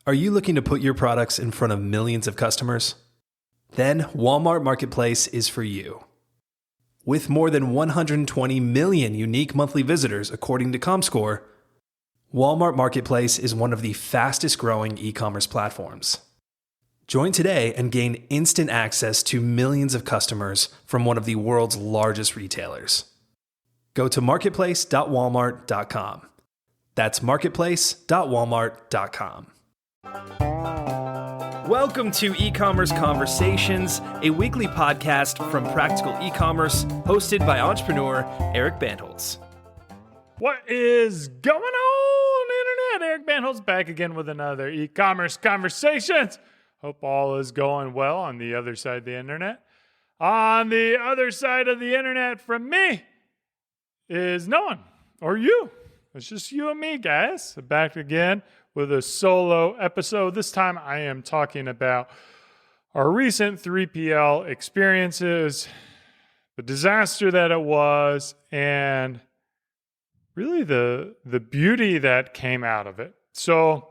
Are you looking to put your products in front of millions of customers? Then Walmart Marketplace is for you. With more than 120 million unique monthly visitors according to Comscore, Walmart Marketplace is one of the fastest growing e-commerce platforms. Join today and gain instant access to millions of customers from one of the world's largest retailers. Go to marketplace.walmart.com. That's marketplace.walmart.com. Welcome to Ecommerce Conversations, a weekly podcast from Practical E-commerce, hosted by entrepreneur Eric Bandholz. What is going on, Internet? Eric Bandholz back again with another E-commerce Conversations. Hope all is going well on the other side of the Internet. On the other side of the Internet from me is no one, or you. It's just you and me, guys. Back again with a solo episode. This time I am talking about our recent 3PL experiences, the disaster that it was, and really the beauty that came out of it. So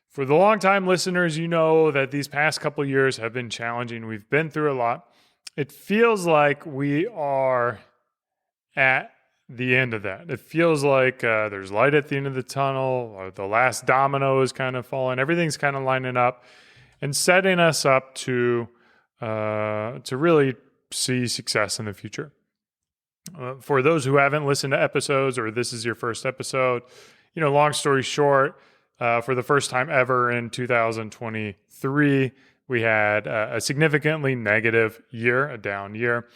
for the long-time listeners, you know that these past couple of years have been challenging. We've been through a lot. It feels like we are at the end of that. It feels like there's light at the end of the tunnel, or the last domino is kind of falling. Everything's kind of lining up and setting us up to really see success in the future. For those who haven't listened to episodes, or this is your first episode, long story short, for the first time ever in 2023, we had a significantly negative year, a down year.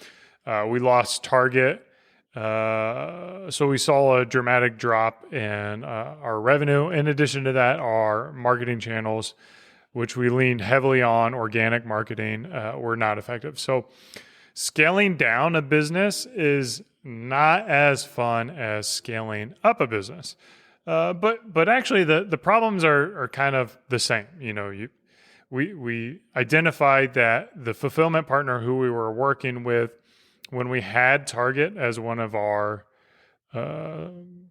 We lost target. So we saw a dramatic drop in our revenue. In addition to that, our marketing channels, which we leaned heavily on, organic marketing, were not effective. So scaling down a business is not as fun as scaling up a business. But actually the problems are kind of the same. We identified that the fulfillment partner who we were working with, when we had Target as one of our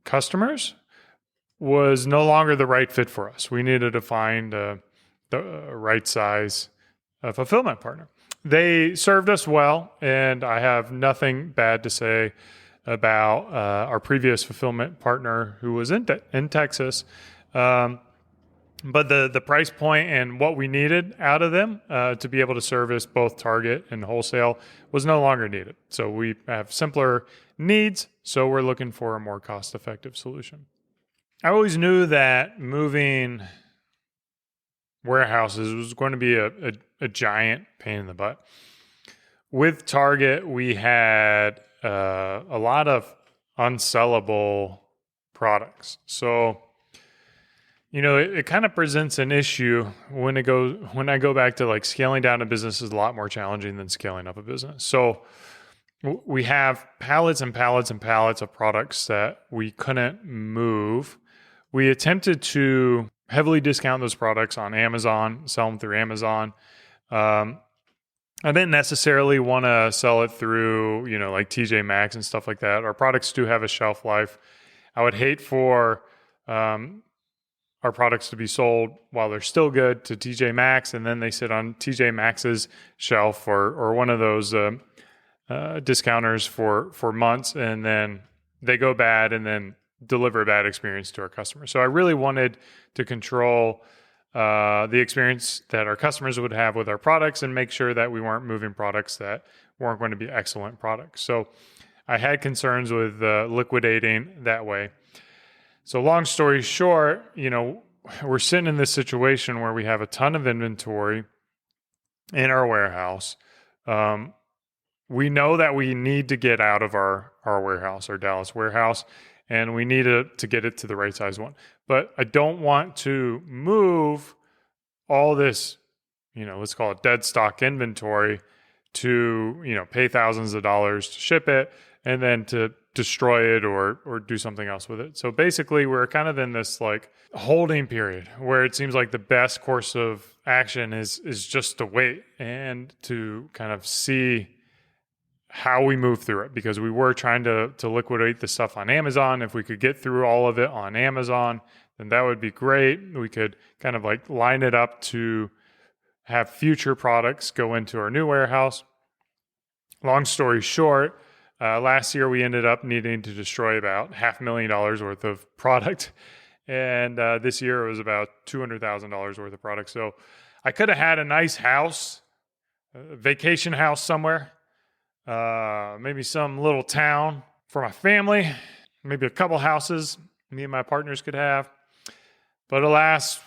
customers, was no longer the right fit for us. We needed to find the right size fulfillment partner. They served us well, and I have nothing bad to say about our previous fulfillment partner who was in Texas. But the price point and what we needed out of them to be able to service both Target and wholesale was no longer needed. So we have simpler needs, so we're looking for a more cost-effective solution. I always knew that moving warehouses was going to be a giant pain in the butt. With Target, we had a lot of unsellable products. So it kind of presents an issue when I go back to like scaling down a business is a lot more challenging than scaling up a business. So we have pallets and pallets and pallets of products that we couldn't move. We attempted to heavily discount those products on Amazon, sell them through Amazon. I didn't necessarily want to sell it through, like TJ Maxx and stuff like that. Our products do have a shelf life. I would hate for our products to be sold while they're still good to TJ Maxx, and then they sit on TJ Maxx's shelf or one of those discounters for months, and then they go bad and then deliver a bad experience to our customers. So I really wanted to control the experience that our customers would have with our products and make sure that we weren't moving products that weren't going to be excellent products. So I had concerns with liquidating that way. So long story short, we're sitting in this situation where we have a ton of inventory in our warehouse. We know that we need to get out of our warehouse, our Dallas warehouse, and we need to get it to the right size one. But I don't want to move all this, let's call it dead stock inventory to, pay thousands of dollars to ship it and then to destroy it or do something else with it. So basically we're kind of in this like holding period where it seems like the best course of action is just to wait and to kind of see how we move through it, because we were trying to liquidate the stuff on Amazon. If we could get through all of it on Amazon, then that would be great. We could kind of like line it up to have future products go into our new warehouse. Long story short, last year we ended up needing to destroy about $500,000 worth of product. And this year it was about $200,000 worth of product. So I could have had a nice house, a vacation house somewhere, maybe some little town for my family, maybe a couple houses me and my partners could have. But alas,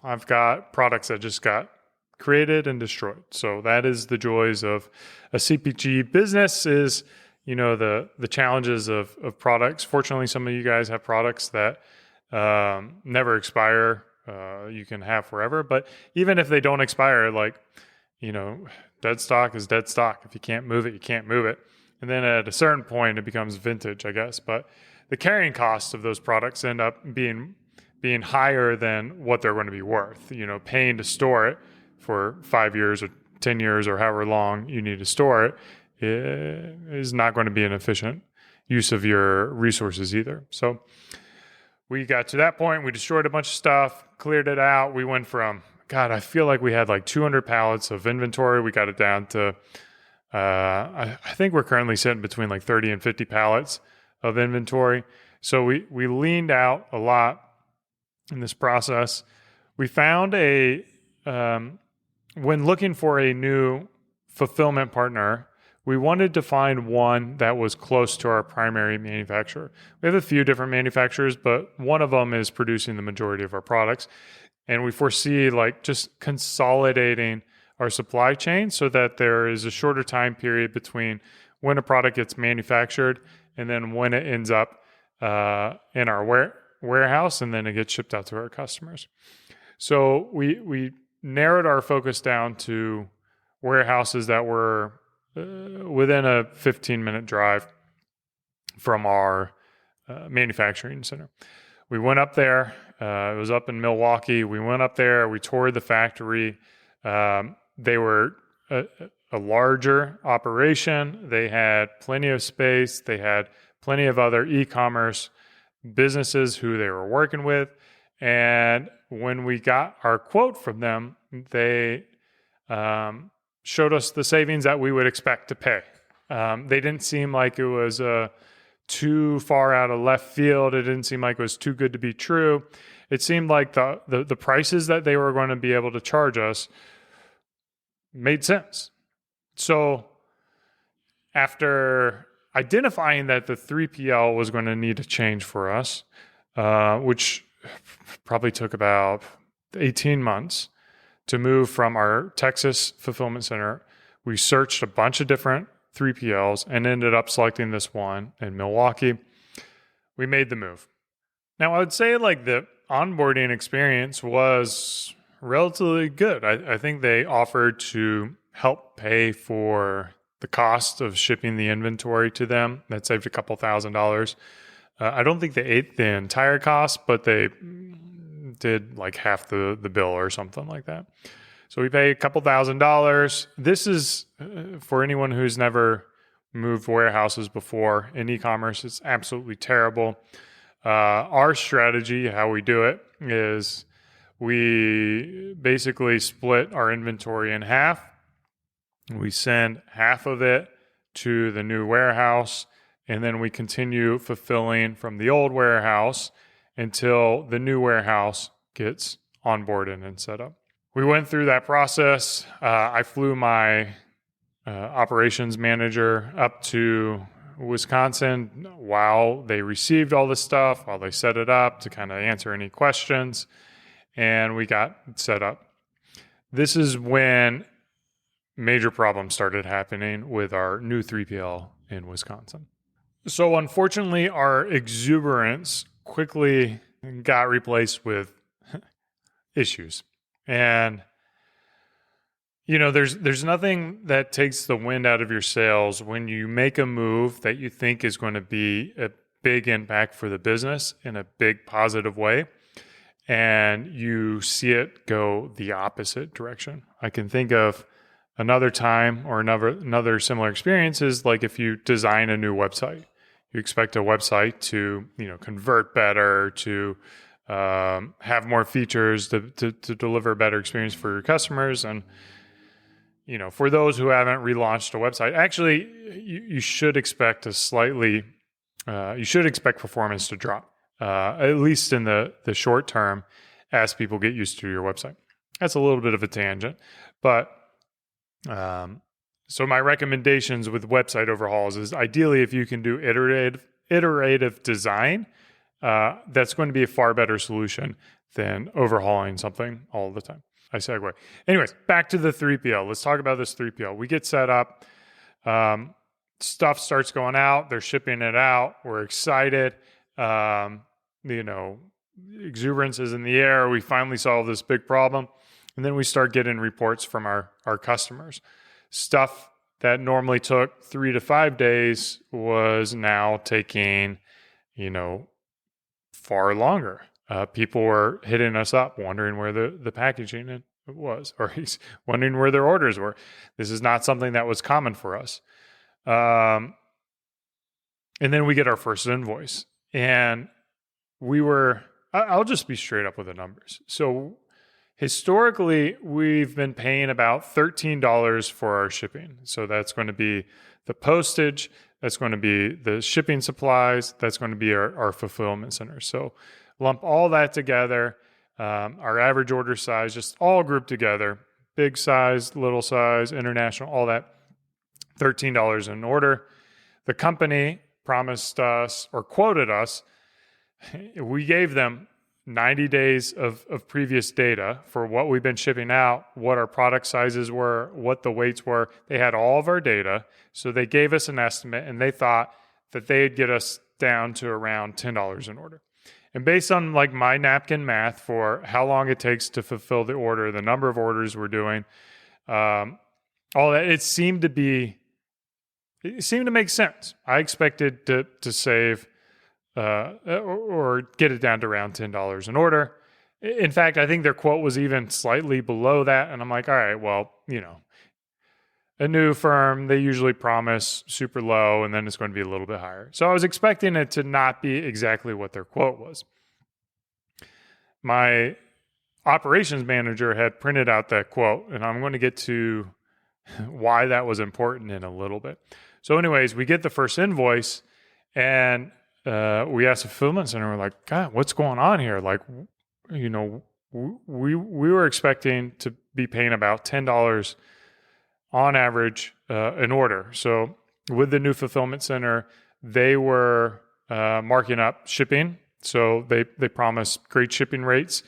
I've got products that just got created and destroyed. So that is the joys of a CPG business, is, you know, the challenges of products. Fortunately, some of you guys have products that never expire. You can have forever. But even if they don't expire, like, you know, dead stock is dead stock. If you can't move it, you can't move it. And then at a certain point, it becomes vintage, I guess. But the carrying costs of those products end up being higher than what they're going to be worth. You know, paying to store it for 5 years or 10 years or however long you need to store it is not going to be an efficient use of your resources either. So we got to that point. We destroyed a bunch of stuff, cleared it out. We went from, God, I feel like we had like 200 pallets of inventory. We got it down to, I think we're currently sitting between like 30 and 50 pallets of inventory. So we leaned out a lot in this process. We found when looking for a new fulfillment partner, we wanted to find one that was close to our primary manufacturer. We have a few different manufacturers, but one of them is producing the majority of our products. And we foresee like just consolidating our supply chain so that there is a shorter time period between when a product gets manufactured and then when it ends up in our warehouse, and then it gets shipped out to our customers. So we narrowed our focus down to warehouses that were within a 15-minute drive from our manufacturing center. We went up there. It was up in Milwaukee. We went up there. We toured the factory. They were a larger operation. They had plenty of space. They had plenty of other e-commerce businesses who they were working with. And when we got our quote from them, they showed us the savings that we would expect to pay. They didn't seem like it was too far out of left field. It didn't seem like it was too good to be true. It seemed like the prices that they were going to be able to charge us made sense. So after identifying that the 3PL was going to need to change for us, which probably took about 18 months to move from our Texas fulfillment center, we searched a bunch of different 3PLs and ended up selecting this one in Milwaukee. We made the move. Now, I would say like the onboarding experience was relatively good. I think they offered to help pay for the cost of shipping the inventory to them. That saved a couple $1,000s. I don't think they ate the entire cost, but they did like half the bill or something like that. So we paid a couple $1,000s. This is for anyone who's never moved warehouses before in e-commerce. It's absolutely terrible. Our strategy, how we do it, is we basically split our inventory in half. We send half of it to the new warehouse, and then we continue fulfilling from the old warehouse until the new warehouse gets onboarded and set up. We went through that process. I flew my operations manager up to Wisconsin while they received all this stuff, while they set it up to kind of answer any questions, and we got set up. This is when major problems started happening with our new 3PL in Wisconsin. So unfortunately, our exuberance quickly got replaced with issues. And you know, there's nothing that takes the wind out of your sails when you make a move that you think is going to be a big impact for the business in a big positive way, and you see it go the opposite direction. I can think of another time or another similar experience is like if you design a new website. You expect a website to, convert better, to have more features to deliver a better experience for your customers. And, for those who haven't relaunched a website, actually, you should expect you should expect performance to drop, at least in the short term, as people get used to your website. That's a little bit of a tangent, but so my recommendations with website overhauls is ideally if you can do iterative design, that's going to be a far better solution than overhauling something all the time. I segue. Anyways, back to the 3PL. Let's talk about this 3PL. We get set up. Stuff starts going out. They're shipping it out. We're excited. Exuberance is in the air. We finally solved this big problem. And then we start getting reports from our customers. Stuff that normally took 3 to 5 days was now taking, far longer. People were hitting us up, wondering where the packaging was, or he's wondering where their orders were. This is not something that was common for us. And then we get our first invoice. And I'll just be straight up with the numbers. So historically, we've been paying about $13 for our shipping. So that's going to be the postage, that's going to be the shipping supplies, that's going to be our fulfillment center. So lump all that together, our average order size, just all grouped together, big size, little size, international, all that, $13 an order. The company promised us or quoted us, we gave them 90 days of previous data for what we've been shipping out, what our product sizes were, what the weights were. They had all of our data. So they gave us an estimate and they thought that they'd get us down to around $10 an order. And based on like my napkin math for how long it takes to fulfill the order, the number of orders we're doing, all that, it seemed to make sense. I expected to save or get it down to around $10 an order. In fact, I think their quote was even slightly below that. And I'm like, all right, well, a new firm, they usually promise super low and then it's going to be a little bit higher. So I was expecting it to not be exactly what their quote was. My operations manager had printed out that quote, and I'm going to get to why that was important in a little bit. So anyways, we get the first invoice and we asked the fulfillment center, we're like, God, what's going on here? Like, we were expecting to be paying about $10 on average an order. So with the new fulfillment center, they were marking up shipping. So they promised great shipping rates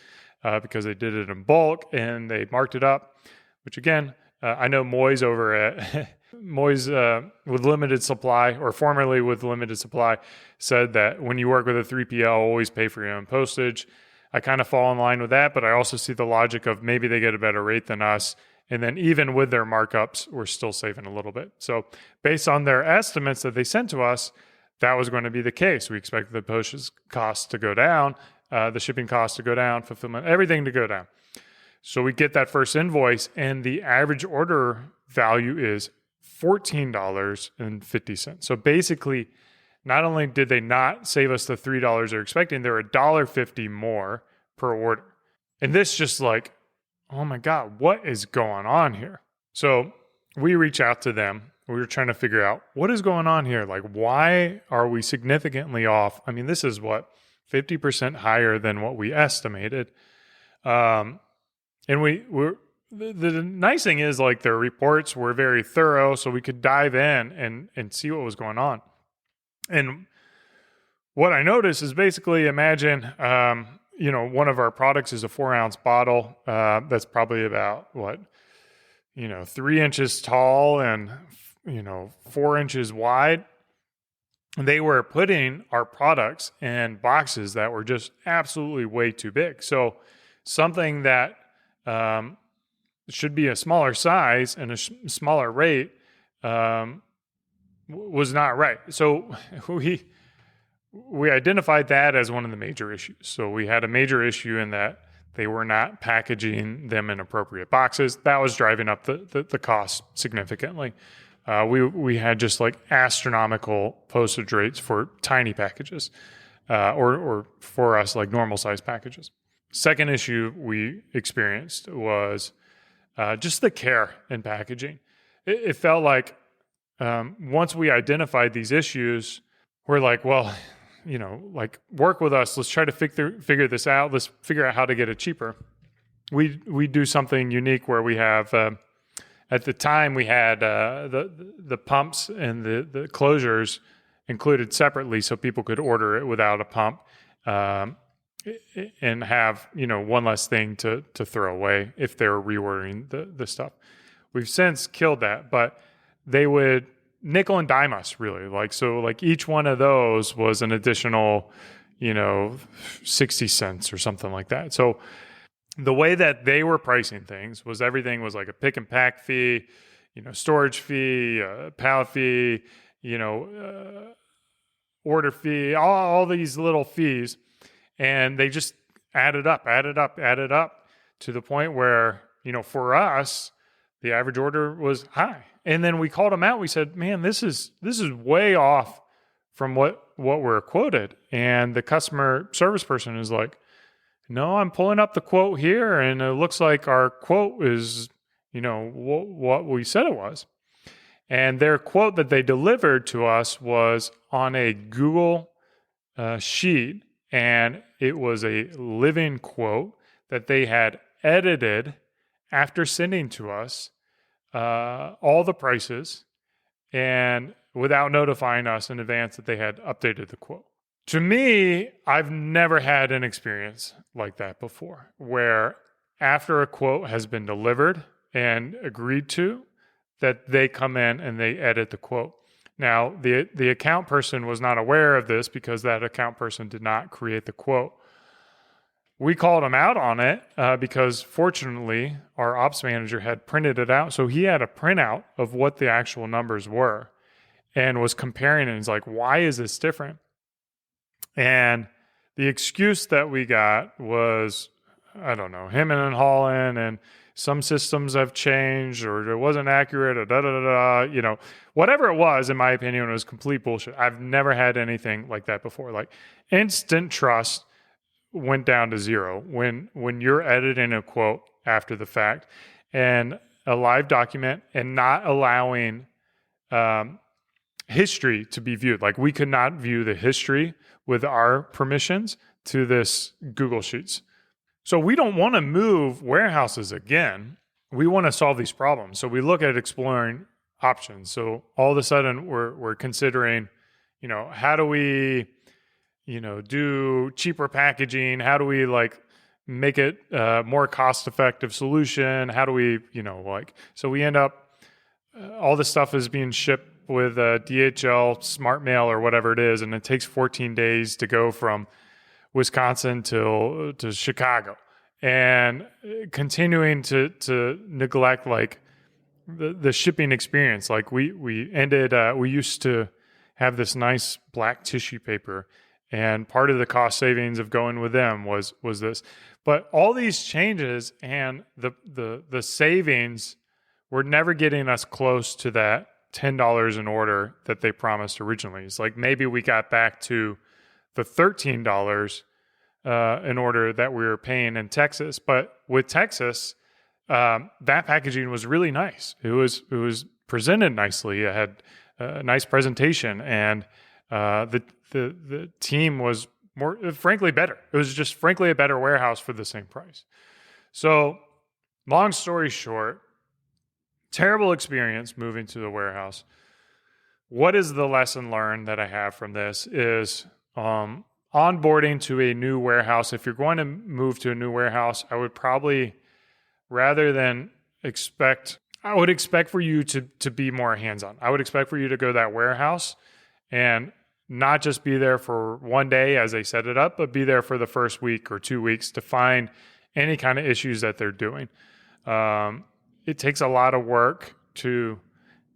because they did it in bulk and they marked it up, which again, I know Moy's over at Moy's with limited supply, or formerly with limited supply, said that when you work with a 3PL, always pay for your own postage. I kind of fall in line with that, but I also see the logic of maybe they get a better rate than us. And then even with their markups, we're still saving a little bit. So based on their estimates that they sent to us, that was going to be the case. We expected the postage costs to go down, the shipping costs to go down, fulfillment, everything to go down. So we get that first invoice and the average order value is $14.50. So basically, not only did they not save us the $3 they're expecting, they're $1.50 more per order. And this just like, oh my God, what is going on here? So we reach out to them. We were trying to figure out what is going on here. Like, why are we significantly off? I mean, this is 50% higher than what we estimated. And the nice thing is like their reports were very thorough, so we could dive in and see what was going on. And what I noticed is basically imagine, one of our products is a 4-ounce bottle that's probably about 3 inches tall and 4 inches wide. They were putting our products in boxes that were just absolutely way too big. So something that should be a smaller size and a smaller rate was not right. So we identified that as one of the major issues. So we had a major issue in that they were not packaging them in appropriate boxes. That was driving up the cost significantly. We had just like astronomical postage rates for tiny packages. or for us, like normal size packages. Second issue we experienced was just the care in packaging. It felt like once we identified these issues, we're like, well, like work with us. Let's try to figure this out. Let's figure out how to get it cheaper. We do something unique where we have, at the time we had the pumps and the closures included separately so people could order it without a pump and have, one less thing to throw away if they're reordering the stuff. We've since killed that, but they would nickel and dime us really. Like each one of those was an additional, 60 cents or something like that. So the way that they were pricing things was everything was like a pick and pack fee, storage fee, pallet fee, order fee, all these little fees. And they just added up to the point where, for us, the average order was high. And then we called them out. We said, man, this is way off from what we're quoted. And the customer service person is like, no, I'm pulling up the quote here, and it looks like our quote is, what we said it was. And their quote that they delivered to us was on a Google sheet, and it was a living quote that they had edited after sending to us all the prices, and without notifying us in advance that they had updated the quote. To me, I've never had an experience like that before, where after a quote has been delivered and agreed to, that they come in and they edit the quote. Now, the account person was not aware of this because that account person did not create the quote. We called him out on it because fortunately our ops manager had printed it out. So he had a printout of what the actual numbers were and was comparing it. And he's like, why is this different? And the excuse that we got was, I don't know, him and hauling, and some systems have changed, or it wasn't accurate, or whatever it was. In my opinion, it was complete bullshit. I've never had anything like that before. Like instant trust went down to zero when you're editing a quote after the fact and a live document and not allowing history to be viewed. Like we could not view the history with our permissions to this Google Sheets. So we don't want to move warehouses again. We want to solve these problems. So we look at exploring options. So all of a sudden we're considering, how do we, do cheaper packaging? How do we make it a more cost-effective solution? How do we, so we end up, all this stuff is being shipped with DHL, Smart Mail, or whatever it is, and it takes 14 days to go from Wisconsin to Chicago, and continuing to neglect the shipping experience. Like we used to have this nice black tissue paper, and part of the cost savings of going with them was this. But all these changes and the savings were never getting us close to that $10 an order that they promised originally. It's like maybe we got back to the $13 an order that we were paying in Texas. But with Texas, that packaging was really nice. It was presented nicely. It had a nice presentation, and the team was frankly better. It was just frankly a better warehouse for the same price. So long story short, terrible experience moving to the warehouse. What is the lesson learned that I have from this is onboarding to a new warehouse. If you're going to move to a new warehouse, I would probably, rather than expect for you to be more hands-on. I would expect for you to go to that warehouse and not just be there for one day as they set it up, but be there for the first week or 2 weeks to find any kind of issues that they're doing. It takes a lot of work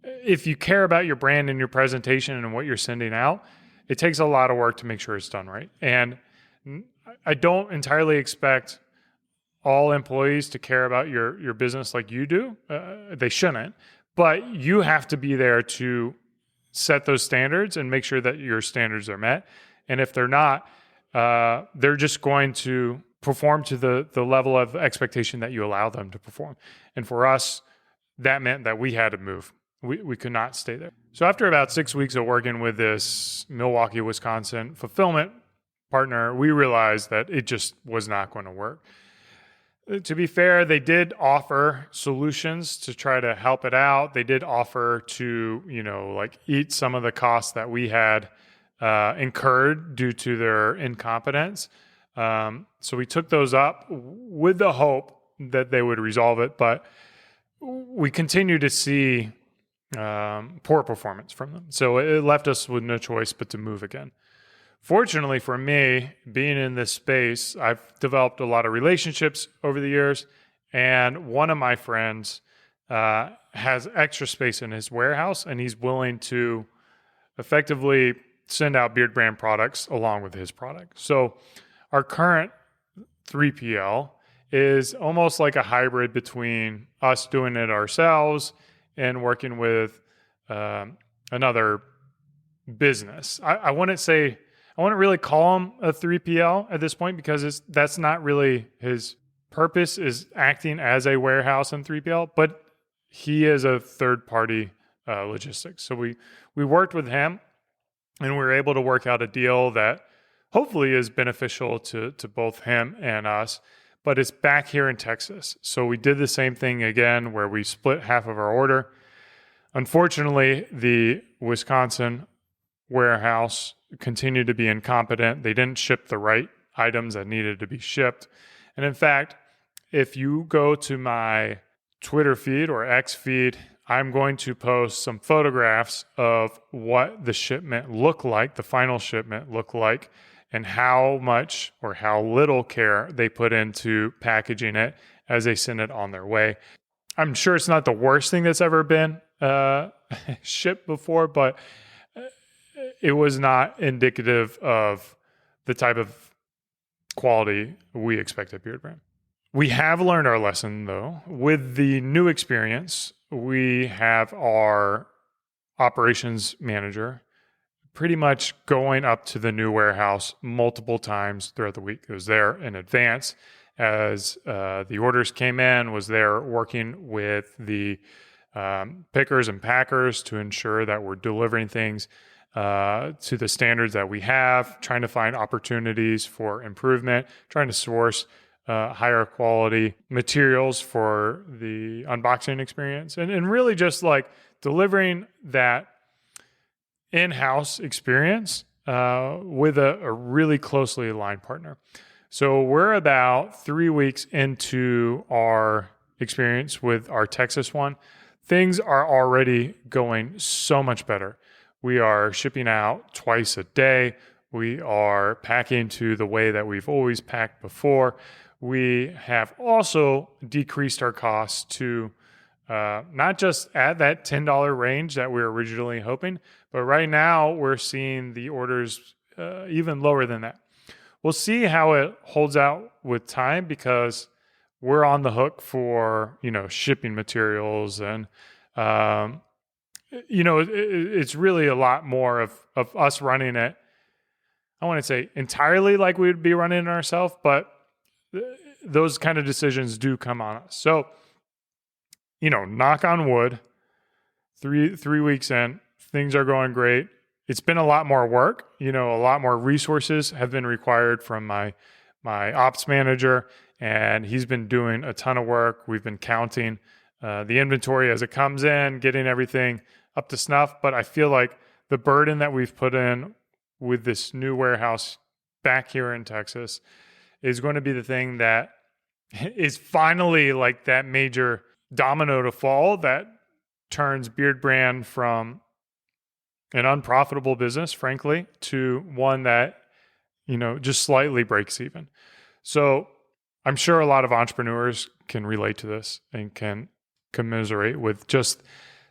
if you care about your brand and your presentation and what you're sending out, it takes a lot of work to make sure it's done right. And I don't entirely expect all employees to care about your business like you do. They shouldn't, but you have to be there to set those standards and make sure that your standards are met. And if they're not, they're just going to perform to the level of expectation that you allow them to perform. And for us, that meant that we had to move. We could not stay there. So after about 6 weeks of working with this Milwaukee, Wisconsin fulfillment partner, we realized that it just was not going to work. To be fair, they did offer solutions to try to help it out. They did offer to, eat some of the costs that we had incurred due to their incompetence. So we took those up with the hope that they would resolve it, but we continue to see poor performance from them. So it left us with no choice but to move again. Fortunately for me, being in this space, I've developed a lot of relationships over the years, and one of my friends has extra space in his warehouse, and he's willing to effectively send out Beardbrand products along with his product. So our current 3PL is almost like a hybrid between us doing it ourselves and working with another business. I wouldn't really call him a 3PL at this point, because that's not really his purpose, is acting as a warehouse and 3PL, but he is a third-party logistics. So we worked with him, and we were able to work out a deal that hopefully is beneficial to both him and us, but it's back here in Texas. So we did the same thing again, where we split half of our order. Unfortunately, the Wisconsin warehouse continued to be incompetent. They didn't ship the right items that needed to be shipped. And in fact, if you go to my Twitter feed or X feed, I'm going to post some photographs of what the shipment looked like, the final shipment looked like, and how much or how little care they put into packaging it as they send it on their way. I'm sure it's not the worst thing that's ever been shipped before, but it was not indicative of the type of quality we expect at Beardbrand. We have learned our lesson, though. With the new experience, we have our operations manager pretty much going up to the new warehouse multiple times throughout the week. It was there in advance as the orders came in, was there working with the pickers and packers to ensure that we're delivering things to the standards that we have, trying to find opportunities for improvement, trying to source higher quality materials for the unboxing experience, and really just like delivering that in-house experience with a really closely aligned partner. So we're about 3 weeks into our experience with our Texas one. Things are already going so much better. We are shipping out twice a day. We are packing to the way that we've always packed before. We have also decreased our costs to not just at that $10 range that we were originally hoping, but right now we're seeing the orders even lower than that. We'll see how it holds out with time, because we're on the hook for, shipping materials, and it's really a lot more of us running it. I want to say entirely like we'd be running it ourselves, but those kind of decisions do come on us. So, knock on wood, three weeks in, things are going great. It's been a lot more work. A lot more resources have been required from my ops manager, and he's been doing a ton of work. We've been counting the inventory as it comes in, getting everything up to snuff. But I feel like the burden that we've put in with this new warehouse back here in Texas is going to be the thing that is finally like that major domino to fall that turns Beardbrand from an unprofitable business, frankly, to one that, just slightly breaks even. So I'm sure a lot of entrepreneurs can relate to this and can commiserate with just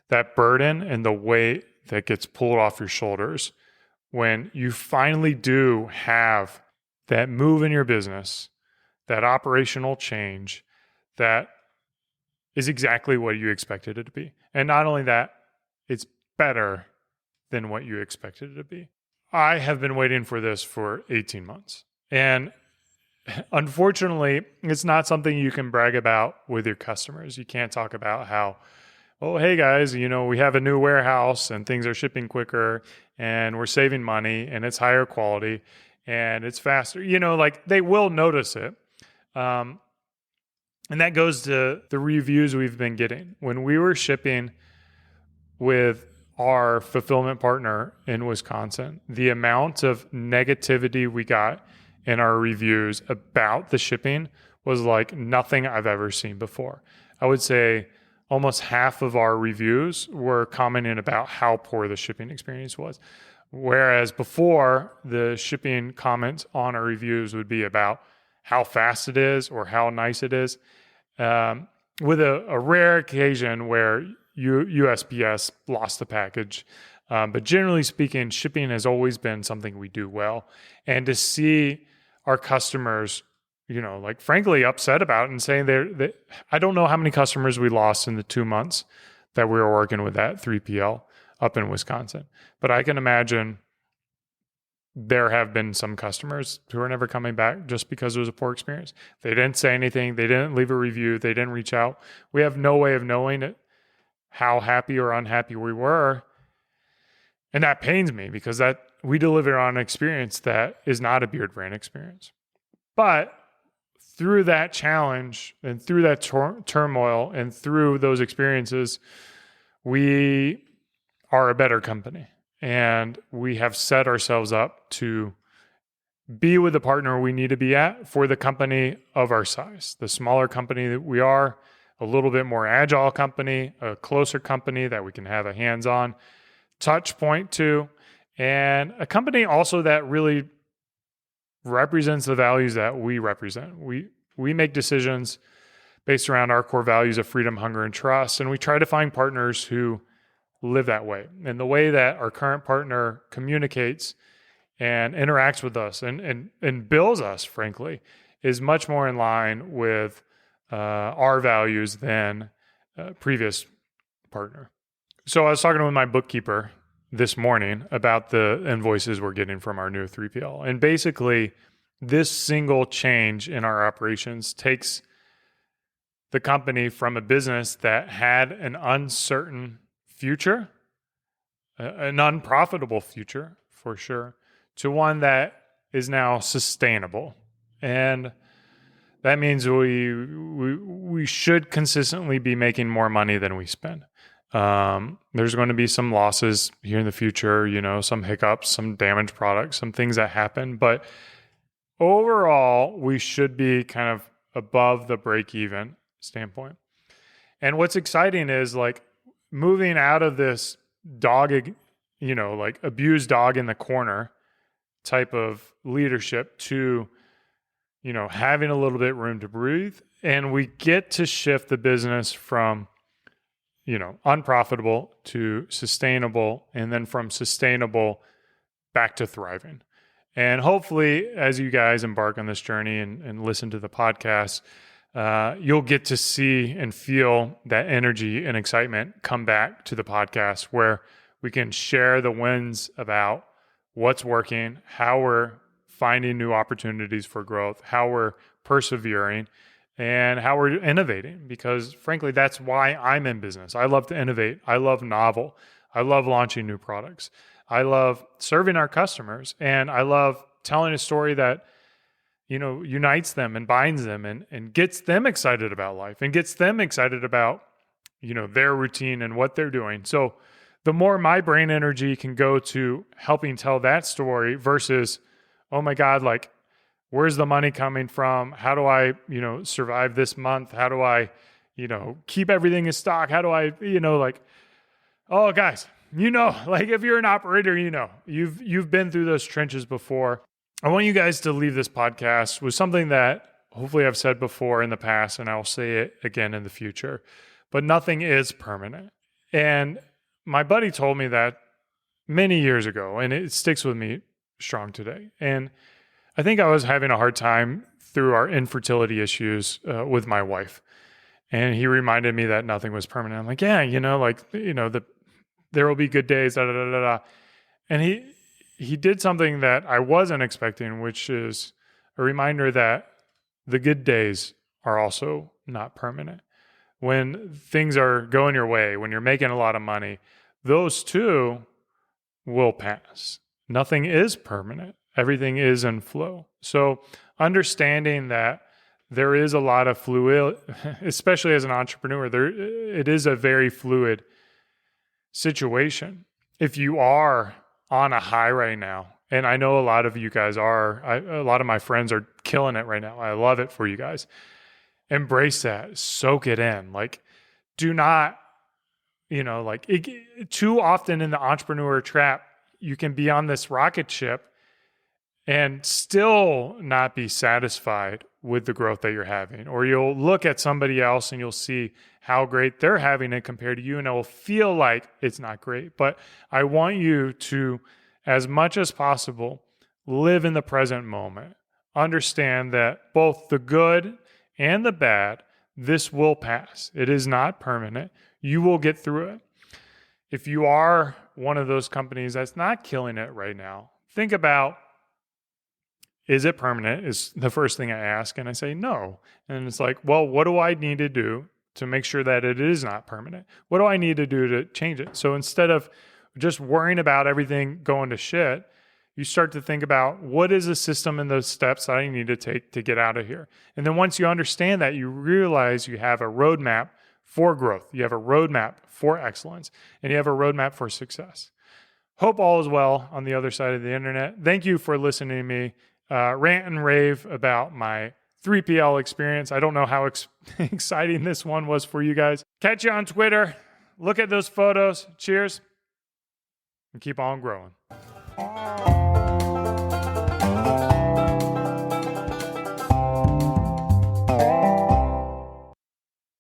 that burden and the weight that gets pulled off your shoulders when you finally do have that move in your business, that operational change that is exactly what you expected it to be. And not only that, it's better than what you expected it to be. I have been waiting for this for 18 months. And unfortunately, it's not something you can brag about with your customers. You can't talk about how, oh, hey guys, we have a new warehouse and things are shipping quicker and we're saving money and it's higher quality and it's faster. Like they will notice it. And that goes to the reviews we've been getting. When we were shipping with our fulfillment partner in Wisconsin, the amount of negativity we got in our reviews about the shipping was like nothing I've ever seen before. I would say almost half of our reviews were commenting about how poor the shipping experience was. Whereas before, the shipping comments on our reviews would be about how fast it is or how nice it is, with a rare occasion where USPS lost the package. But generally speaking, shipping has always been something we do well. And to see our customers, like frankly upset about it and saying that I don't know how many customers we lost in the 2 months that we were working with that 3PL up in Wisconsin. But I can imagine there have been some customers who are never coming back just because it was a poor experience. They didn't say anything. They didn't leave a review. They didn't reach out. We have no way of knowing it, how happy or unhappy we were. And that pains me because that we deliver on an experience that is not a Beardbrand experience. But through that challenge and through that turmoil and through those experiences, we are a better company. And we have set ourselves up to be with the partner we need to be at for the company of our size. The smaller company that we are, a little bit more agile company, a closer company that we can have a hands-on touch point to, and a company also that really represents the values that we represent. We make decisions based around our core values of freedom, hunger, and trust, and we try to find partners who live that way. And the way that our current partner communicates and interacts with us and bills us, frankly, is much more in line with our values than previous partner. So I was talking with my bookkeeper this morning about the invoices we're getting from our new 3PL. And basically, this single change in our operations takes the company from a business that had an uncertain future, an unprofitable future for sure, to one that is now sustainable. And that means we should consistently be making more money than we spend. There's going to be some losses here in the future, some hiccups, some damaged products, some things that happen. But overall, we should be kind of above the break-even standpoint. And what's exciting is like moving out of this dog, like abused dog in the corner type of leadership to, having a little bit room to breathe. And we get to shift the business from, unprofitable to sustainable, and then from sustainable back to thriving. And hopefully, as you guys embark on this journey and listen to the podcast, you'll get to see and feel that energy and excitement come back to the podcast where we can share the wins about what's working, how we're finding new opportunities for growth, how we're persevering, and how we're innovating. Because frankly, that's why I'm in business. I love to innovate. I love novel. I love launching new products. I love serving our customers. And I love telling a story that unites them and binds them and gets them excited about life and gets them excited about, their routine and what they're doing. So the more my brain energy can go to helping tell that story versus, oh my God, like, where's the money coming from? How do I, survive this month? How do I, keep everything in stock? How do I, oh guys, like if you're an operator, you've been through those trenches before. I want you guys to leave this podcast with something that hopefully I've said before in the past, and I'll say it again in the future, but nothing is permanent. And my buddy told me that many years ago, and it sticks with me strong today. And I think I was having a hard time through our infertility issues with my wife. And he reminded me that nothing was permanent. I'm like, yeah, there will be good days, da da da da da. And he did something that I wasn't expecting, which is a reminder that the good days are also not permanent. When things are going your way, when you're making a lot of money, those too will pass. Nothing is permanent. Everything is in flow. So understanding that there is a lot of fluid, especially as an entrepreneur, it is a very fluid situation. If you are on a high right now, and I know a lot of you guys are, a lot of my friends are killing it right now. I love it for you guys. Embrace that, soak it in. Like, do not, too often in the entrepreneur trap, you can be on this rocket ship and still not be satisfied with the growth that you're having. Or you'll look at somebody else and you'll see how great they're having it compared to you, and it will feel like it's not great. But I want you to, as much as possible, live in the present moment. Understand that both the good and the bad, this will pass. It is not permanent. You will get through it. If you are one of those companies that's not killing it right now, think about, is it permanent? Is the first thing I ask. And I say no. And it's like, well, what do I need to do to make sure that it is not permanent? What do I need to do to change it? So instead of just worrying about everything going to shit, you start to think about, what is the system and those steps that I need to take to get out of here? And then once you understand that, you realize you have a roadmap for growth. You have a roadmap for excellence, and you have a roadmap for success. Hope all is well on the other side of the internet. Thank you for listening to me rant and rave about my 3PL experience. I don't know how exciting this one was for you guys. Catch you on Twitter. Look at those photos. Cheers. And keep on growing.